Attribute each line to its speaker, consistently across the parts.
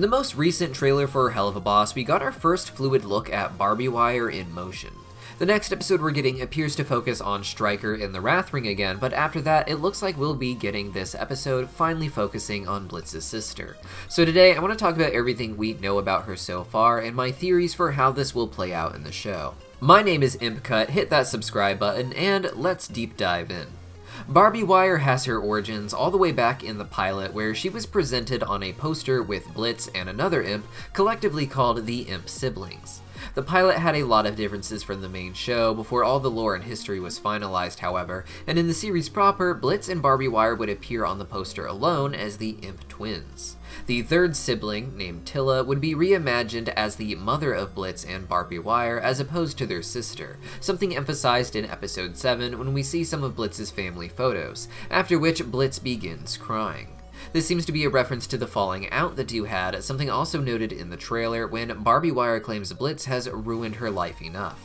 Speaker 1: In the most recent trailer for Helluva Boss, we got our first fluid look at Barbie wire in motion. The next episode we're getting appears to focus on Stryker in the Wrath Ring again, but after that, it looks like we'll be getting this episode finally focusing on Blitz's sister. So today, I want to talk about everything we know about her so far, and my theories for how this will play out in the show. My name is ImpCut, hit that subscribe button, and let's deep dive in. Barbie Wire has her origins all the way back in the pilot, where she was presented on a poster with Blitz and another imp, collectively called the Imp Siblings. The pilot had a lot of differences from the main show before all the lore and history was finalized, however, and in the series proper, Blitz and Barbie Wire would appear on the poster alone as the Imp Twins. The third sibling, named Tilla, would be reimagined as the mother of Blitz and Barbie Wire as opposed to their sister, something emphasized in episode 7 when we see some of Blitz's family photos, after which Blitz begins crying. This seems to be a reference to the falling out the two had, something also noted in the trailer when Barbie Wire claims Blitz has ruined her life enough.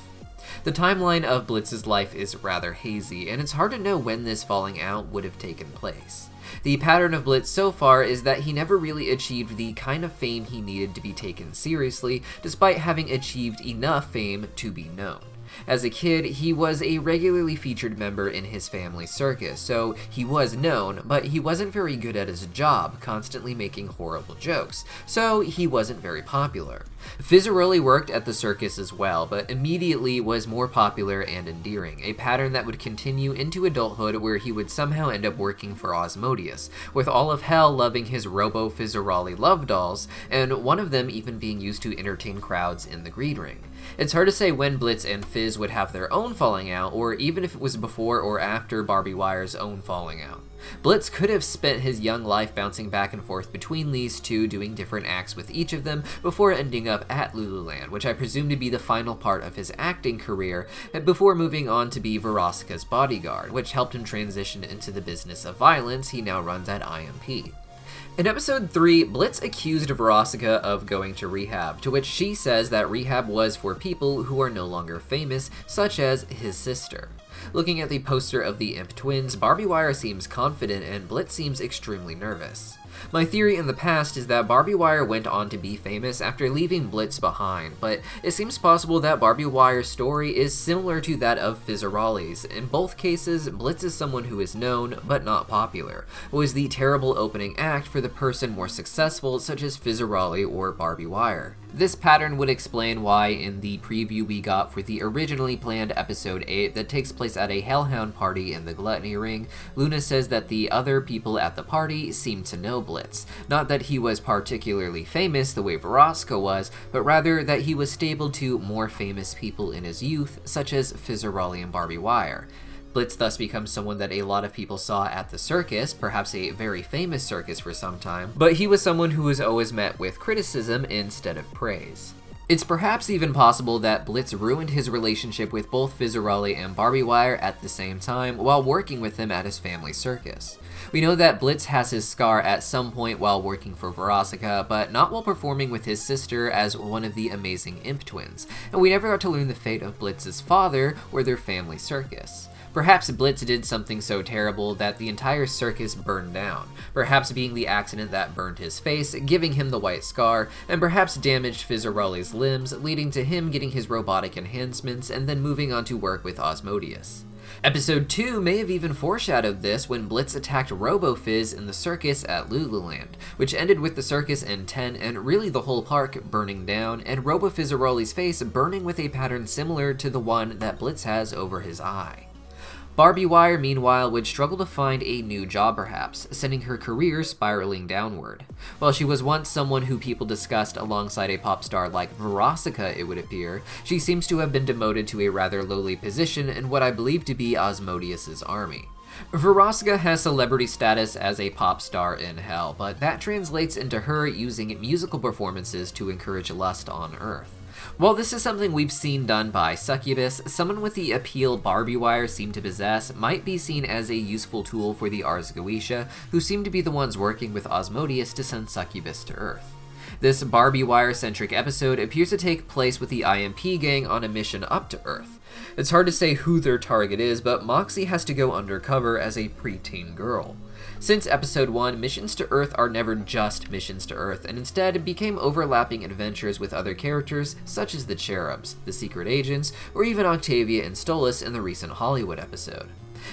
Speaker 1: The timeline of Blitz's life is rather hazy, and it's hard to know when this falling out would have taken place. The pattern of Blitz so far is that he never really achieved the kind of fame he needed to be taken seriously, despite having achieved enough fame to be known. As a kid, he was a regularly featured member in his family's circus, so he was known, but he wasn't very good at his job, constantly making horrible jokes, so he wasn't very popular. Fizzaroli worked at the circus as well, but immediately was more popular and endearing, a pattern that would continue into adulthood where he would somehow end up working for Asmodeus, with all of hell loving his Robo-Fizzaroli love dolls, and one of them even being used to entertain crowds in the Green Ring. It's hard to say when Blitz and Fizz would have their own falling out, or even if it was before or after Barbie Wire's own falling out. Blitz could have spent his young life bouncing back and forth between these two, doing different acts with each of them, before ending up at Lululand, which I presume to be the final part of his acting career, and before moving on to be Verosika's bodyguard, which helped him transition into the business of violence he now runs at IMP. In episode 3, Blitz accused Verosika of going to rehab, to which she says that rehab was for people who are no longer famous, such as his sister. Looking at the poster of the Imp Twins, Barbie Wire seems confident and Blitz seems extremely nervous. My theory in the past is that Barbie Wire went on to be famous after leaving Blitz behind, but it seems possible that Barbie Wire's story is similar to that of Fizzaroli's. In both cases, Blitz is someone who is known, but not popular, was the terrible opening act for the person more successful, such as Fizzaroli or Barbie Wire. This pattern would explain why in the preview we got for the originally planned episode 8 that takes place at a Hellhound party in the Gluttony Ring, Luna says that the other people at the party seem to know Blitz. Not that he was particularly famous the way Verosika was, but rather that he was stable to more famous people in his youth, such as Fizzaroli and Barbie Wire. Blitz thus becomes someone that a lot of people saw at the circus, perhaps a very famous circus for some time, but he was someone who was always met with criticism instead of praise. It's perhaps even possible that Blitz ruined his relationship with both Fizzaroli and Barbie Wire at the same time while working with them at his family circus. We know that Blitz has his scar at some point while working for Verosika, but not while performing with his sister as one of the amazing Imp Twins, and we never got to learn the fate of Blitz's father or their family circus. Perhaps Blitz did something so terrible that the entire circus burned down, perhaps being the accident that burned his face, giving him the white scar, and perhaps damaged Fizzaroli's limbs, leading to him getting his robotic enhancements and then moving on to work with Asmodeus. Episode 2 may have even foreshadowed this when Blitz attacked Robo-Fizz in the circus at Lululand, which ended with the circus in 10 and really the whole park burning down, and Robo-Fizzaroli's face burning with a pattern similar to the one that Blitz has over his eye. Barbie Wire, meanwhile, would struggle to find a new job perhaps, sending her career spiraling downward. While she was once someone who people discussed alongside a pop star like Verosika, it would appear, she seems to have been demoted to a rather lowly position in what I believe to be Asmodeus's army. Verosika has celebrity status as a pop star in hell, but that translates into her using musical performances to encourage lust on Earth. While this is something we've seen done by Succubus, someone with the appeal Barbie Wire seemed to possess might be seen as a useful tool for the Ars Goetia, who seem to be the ones working with Asmodeus to send Succubus to Earth. This Barbie Wire-centric episode appears to take place with the IMP gang on a mission up to Earth. It's hard to say who their target is, but Moxie has to go undercover as a preteen girl. Since episode 1, missions to Earth are never just missions to Earth, and instead became overlapping adventures with other characters such as the Cherubs, the Secret Agents, or even Octavia and Stolas in the recent Hollywood episode.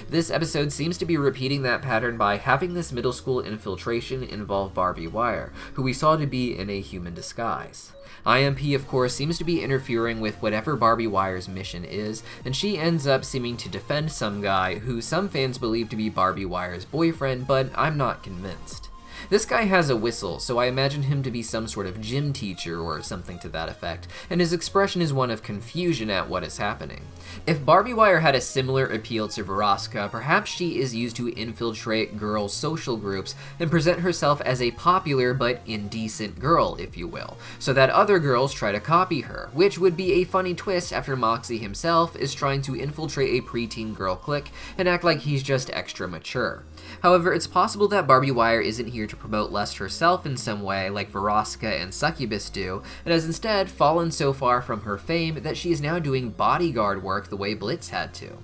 Speaker 1: This episode seems to be repeating that pattern by having this middle school infiltration involve Barbie Wire, who we saw to be in a human disguise. IMP, of course, seems to be interfering with whatever Barbie Wire's mission is, and she ends up seeming to defend some guy who some fans believe to be Barbie Wire's boyfriend, but I'm not convinced. This guy has a whistle, so I imagine him to be some sort of gym teacher or something to that effect, and his expression is one of confusion at what is happening. If Barbie Wire had a similar appeal to Veroska, perhaps she is used to infiltrate girls' social groups and present herself as a popular but indecent girl, if you will, so that other girls try to copy her, which would be a funny twist after Moxie himself is trying to infiltrate a preteen girl clique and act like he's just extra mature. However, it's possible that Barbie Wire isn't here to promote lust herself in some way like Veroska and Succubus do, and has instead fallen so far from her fame that she is now doing bodyguard work the way Blitz had to.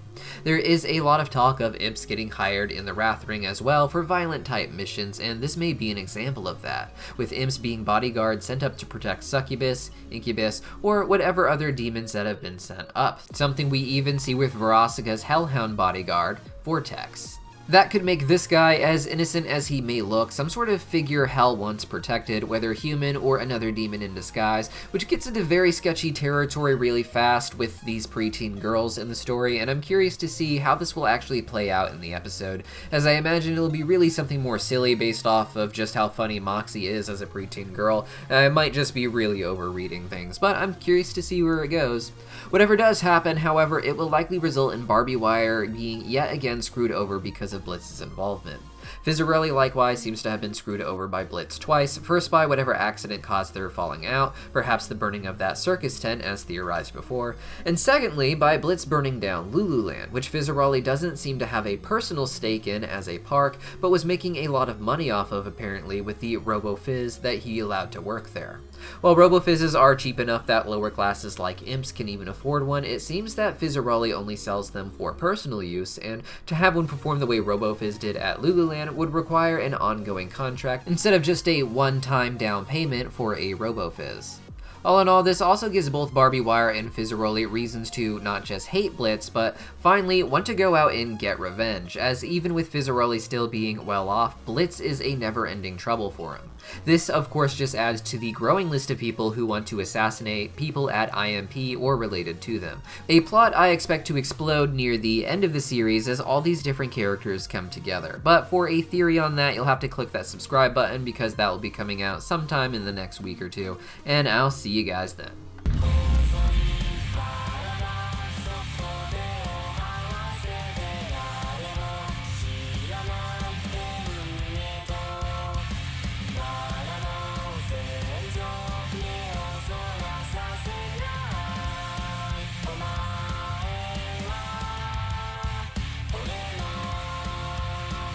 Speaker 1: There is a lot of talk of imps getting hired in the Wrath Ring as well for violent type missions, and this may be an example of that, with imps being bodyguards sent up to protect Succubus, Incubus, or whatever other demons that have been sent up, something we even see with Veroska's Hellhound bodyguard, Vortex. That could make this guy, as innocent as he may look, some sort of figure Hell once protected, whether human or another demon in disguise, which gets into very sketchy territory really fast with these preteen girls in the story, and I'm curious to see how this will actually play out in the episode, as I imagine it'll be really something more silly based off of just how funny Moxie is as a preteen girl. I might just be really overreading things, but I'm curious to see where it goes. Whatever does happen, however, it will likely result in Barbie Wire being yet again screwed over because of Blitz's involvement. Fizzarelli likewise seems to have been screwed over by Blitz twice, first by whatever accident caused their falling out, perhaps the burning of that circus tent as theorized before, and secondly by Blitz burning down Lululand, which Fizzarelli doesn't seem to have a personal stake in as a park, but was making a lot of money off of apparently with the Robo-Fizz that he allowed to work there. While Robo-Fizzes are cheap enough that lower classes like imps can even afford one, it seems that Fizzarelli only sells them for personal use, and to have one perform the way Robo-Fizz did at Lululand would require an ongoing contract instead of just a one-time down payment for a Robo-Fizz. All in all, this also gives both Barbie Wire and Fizzarelli reasons to not just hate Blitz, but finally want to go out and get revenge, as even with Fizzarelli still being well off, Blitz is a never-ending trouble for him. This, of course, just adds to the growing list of people who want to assassinate people at IMP or related to them. A plot I expect to explode near the end of the series as all these different characters come together. But for a theory on that, you'll have to click that subscribe button because that will be coming out sometime in the next week or two, and I'll see you guys then.